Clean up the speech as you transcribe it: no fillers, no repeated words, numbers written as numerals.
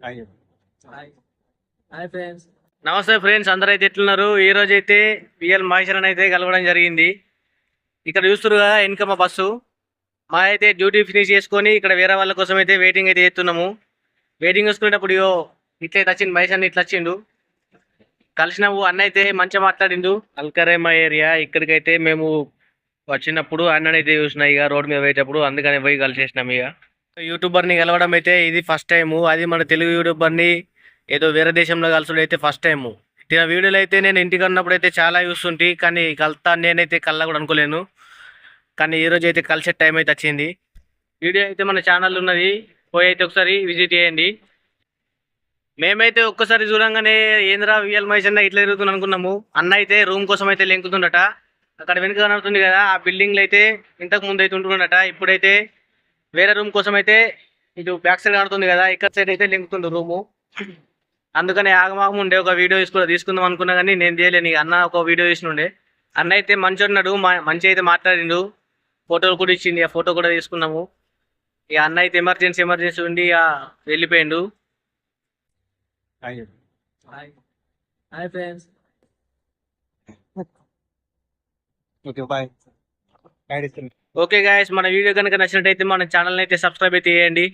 Hi friends. నమస్తే friends, అందరూ అయితే ఎట్లున్నారు? ఈ రోజు అయితే పిఎల్ మహేశ్వరన్ అయితే కలవడం జరిగింది. ఇక్కడ చూస్తున్నారు కదా వెనక మా బస్సు. మా అయితే డ్యూటీ ఫినిష్ చేసుకొని ఇక్కడ వేరే వాళ్ళ కోసం అయితే వెయిటింగ్ అయితే చేస్తున్నాము. వెయిటింగ్ చేసుకునేటప్పుడు ఇట్లా వచ్చిండు మహేష్ అన్న, ఇట్లా వచ్చిండు. కలిసినాము. అన్న అయితే మంచిగా మాట్లాడిండు. అల్కరేమ ఏరియా ఇక్కడికైతే మేము వచ్చినప్పుడు అన్ననైతే చూసిన ఇక రోడ్ మీద పోయేటప్పుడు, అందుకని పోయి కలిసేసినాం. ఇక యూట్యూబర్ని కలవడం అయితే ఇది ఫస్ట్ టైము. అది మన తెలుగు యూట్యూబర్ని ఏదో వేరే దేశంలో కలుసుడు అయితే ఫస్ట్ టైము. ఇట్లా వీడియోలు అయితే నేను ఇంటికి ఉన్నప్పుడు అయితే చాలా చూస్తుంటే, కానీ కలుతాను నేనైతే కల్లా కూడా అనుకోలేను. కానీ ఈరోజు అయితే కలిసే టైం అయితే వచ్చింది. వీడియో అయితే మన ఛానల్ ఉన్నది, పోయి అయితే ఒకసారి విజిట్ చేయండి. మేమైతే ఒక్కసారి చూడంగానే ఏంద్రా విఎల్ మహేష్ అన్న ఇట్లా తిరుగుతుంది అనుకున్నాము. అన్న అయితే రూమ్ కోసం అయితే లెంకుతుండట. అక్కడ వెనుక కనబడుతుంది కదా, ఆ బిల్డింగ్లో అయితే ఇంతకు ముందు అయితే ఉంటుండట. ఇప్పుడైతే వేరే రూమ్ కోసం అయితే ఇటు బ్యాక్ సైడ్ కనబడుతుంది కదా, ఇక్కడ సైడ్ అయితే లెంకుతుండు రూము. అందుకని ఆగమాగం ఉండే ఒక వీడియో తీసుకుందాం అనుకున్నా, కానీ నేను చేయలేను. అన్న ఒక వీడియో తీసినుండే. అన్న అయితే మంచి ఉన్నాడు, మంచి అయితే మాట్లాడిండు. ఫోటోలు కూడా ఇచ్చింది, ఆ ఫోటో కూడా తీసుకున్నాము. ఇక అన్న అయితే ఎమర్జెన్సీ ఉండి వెళ్ళిపోయిండు. Hi friends. Okay bye. Okay guys, మన వీడియో కనుక నచ్చినట్టయితే మన ఛానల్ అయితే సబ్స్క్రైబ్ అయితే చేయండి.